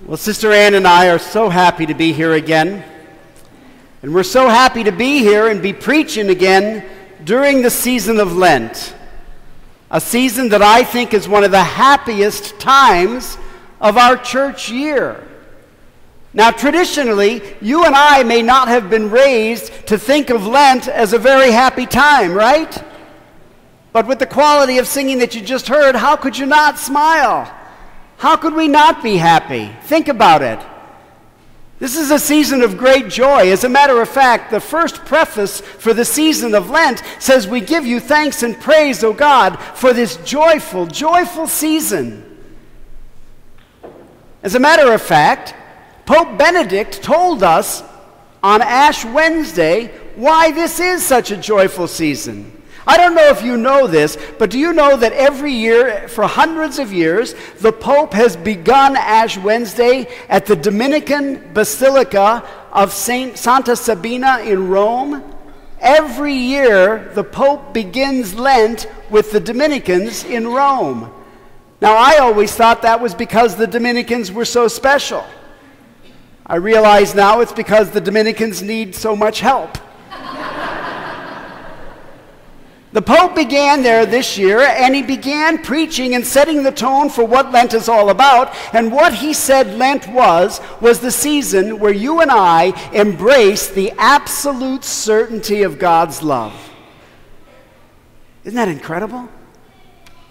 Well, Sister Ann and I are so happy to be here again. And we're so happy to be here and be preaching again during the season of Lent. A season that I think is one of the happiest times of our church year. Now, traditionally, you and I may not have been raised to think of Lent as a very happy time, right? But with the quality of singing that you just heard, how could you not smile? How could we not be happy? Think about it. This is a season of great joy. As a matter of fact, the first preface for the season of Lent says, "We give you thanks and praise, O God, for this joyful, joyful season." As a matter of fact, Pope Benedict told us on Ash Wednesday why this is such a joyful season. I don't know if you know this, but do you know that every year, for hundreds of years, the Pope has begun Ash Wednesday at the Dominican Basilica of Santa Sabina in Rome? Every year, the Pope begins Lent with the Dominicans in Rome. Now, I always thought that was because the Dominicans were so special. I realize now it's because the Dominicans need so much help. The Pope began there this year, and he began preaching and setting the tone for what Lent is all about. And what he said Lent was the season where you and I embrace the absolute certainty of God's love. Isn't that incredible?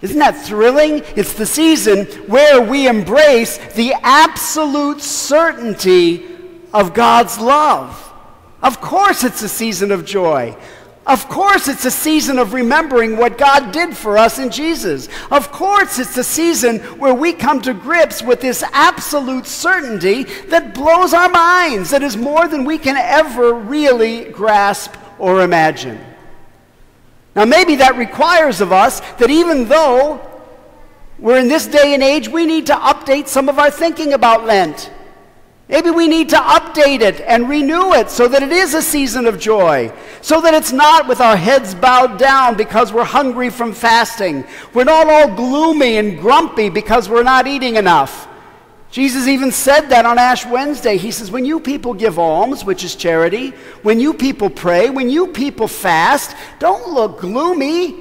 Isn't that thrilling? It's the season where we embrace the absolute certainty of God's love. Of course it's a season of joy. Of course it's a season of remembering what God did for us in Jesus. Of course it's a season where we come to grips with this absolute certainty that blows our minds, that is more than we can ever really grasp or imagine. Now maybe that requires of us that even though we're in this day and age, we need to update some of our thinking about Lent. Maybe we need to update it and renew it so that it is a season of joy, so that it's not with our heads bowed down because we're hungry from fasting. We're not all gloomy and grumpy because we're not eating enough. Jesus even said that on Ash Wednesday. He says, when you people give alms, which is charity, when you people pray, when you people fast, don't look gloomy.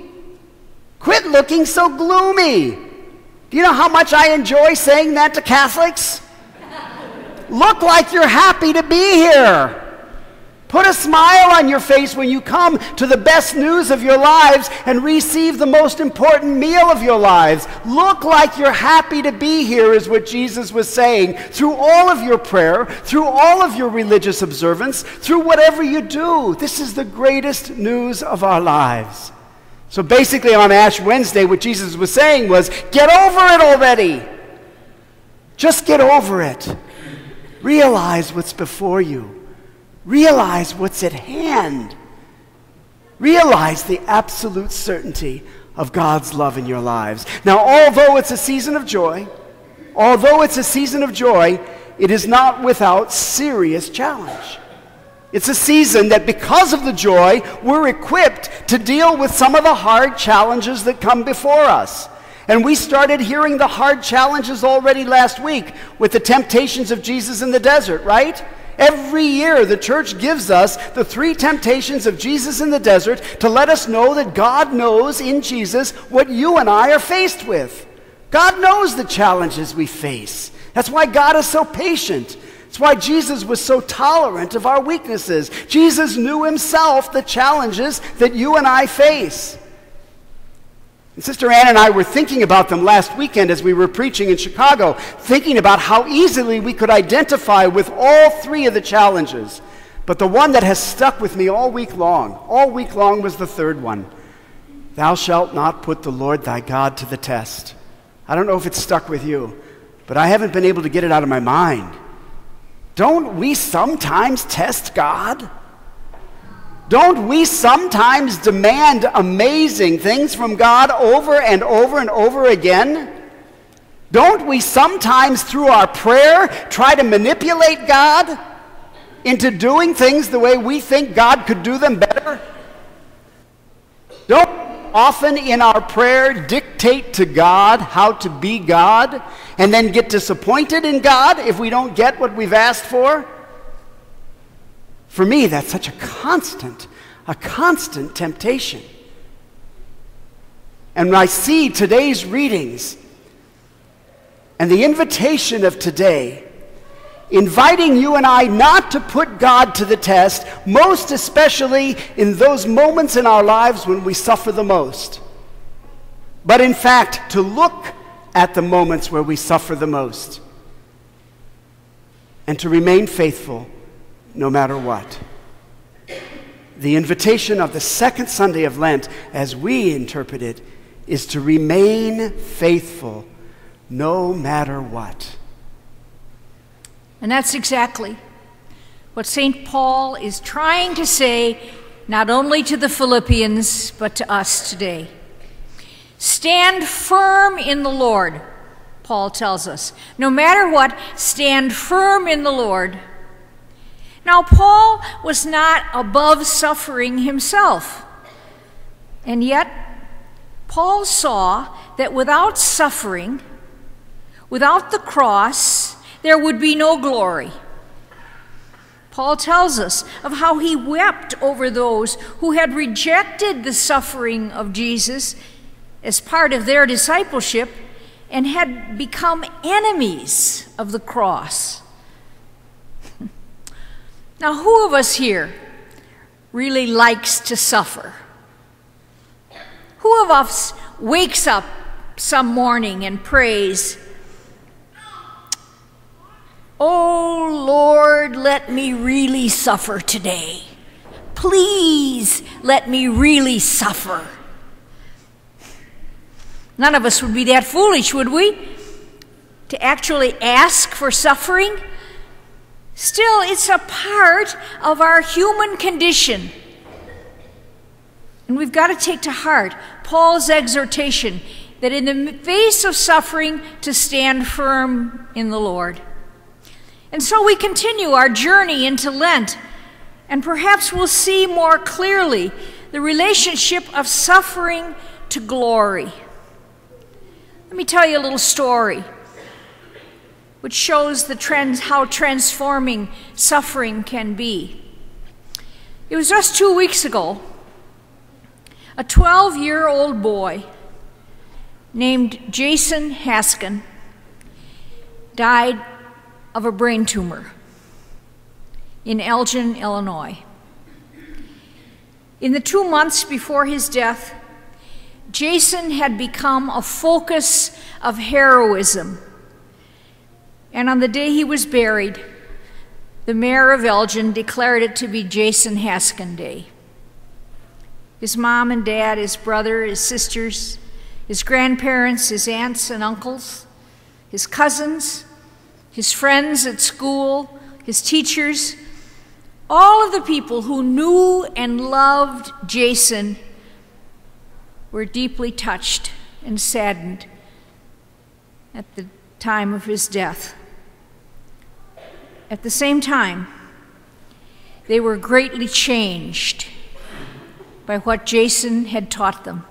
Quit looking so gloomy. Do you know how much I enjoy saying that to Catholics? Look like you're happy to be here. Put a smile on your face when you come to the best news of your lives and receive the most important meal of your lives. Look like you're happy to be here is what Jesus was saying through all of your prayer, through all of your religious observance, through whatever you do. This is the greatest news of our lives. So basically on Ash Wednesday, what Jesus was saying was, get over it already. Just get over it. Realize what's before you. Realize what's at hand. Realize the absolute certainty of God's love in your lives. Now, although it's a season of joy, it is not without serious challenge. It's a season that because of the joy, we're equipped to deal with some of the hard challenges that come before us. And we started hearing the hard challenges already last week with the temptations of Jesus in the desert, right? Every year the church gives us the 3 temptations of Jesus in the desert to let us know that God knows in Jesus what you and I are faced with. God knows the challenges we face. That's why God is so patient. That's why Jesus was so tolerant of our weaknesses. Jesus knew himself the challenges that you and I face. And Sister Ann and I were thinking about them last weekend as we were preaching in Chicago, thinking about how easily we could identify with all 3 of the challenges. But the one that has stuck with me all week long was the 3rd one. Thou shalt not put the Lord thy God to the test. I don't know if it's stuck with you, but I haven't been able to get it out of my mind. Don't we sometimes test God? Don't we sometimes demand amazing things from God over and over and over again? Don't we sometimes, through our prayer, try to manipulate God into doing things the way we think God could do them better? Don't often in our prayer dictate to God how to be God and then get disappointed in God if we don't get what we've asked for? For me, that's such a constant temptation. And when I see today's readings and the invitation of today, inviting you and I not to put God to the test, most especially in those moments in our lives when we suffer the most, but in fact to look at the moments where we suffer the most and to remain faithful no matter what. The invitation of the second Sunday of Lent, as we interpret it, is to remain faithful no matter what. And that's exactly what St. Paul is trying to say, not only to the Philippians, but to us today. Stand firm in the Lord, Paul tells us. No matter what, stand firm in the Lord. Now, Paul was not above suffering himself. And yet, Paul saw that without suffering, without the cross, there would be no glory. Paul tells us of how he wept over those who had rejected the suffering of Jesus as part of their discipleship and had become enemies of the cross. Now, who of us here really likes to suffer? Who of us wakes up some morning and prays, "Oh Lord, let me really suffer today. Please let me really suffer"? None of us would be that foolish, would we? To actually ask for suffering? Still, it's a part of our human condition. And we've got to take to heart Paul's exhortation that in the face of suffering, to stand firm in the Lord. And so we continue our journey into Lent, and perhaps we'll see more clearly the relationship of suffering to glory. Let me tell you a little story which shows how transforming suffering can be. It was just 2 weeks ago, a 12-year-old boy named Jason Haskin died of a brain tumor in Elgin, Illinois. In the 2 months before his death, Jason had become a focus of heroism. And on the day he was buried, the mayor of Elgin declared it to be Jason Haskin Day. His mom and dad, his brother, his sisters, his grandparents, his aunts and uncles, his cousins, his friends at school, his teachers, all of the people who knew and loved Jason were deeply touched and saddened at the time of his death. At the same time, they were greatly changed by what Jason had taught them.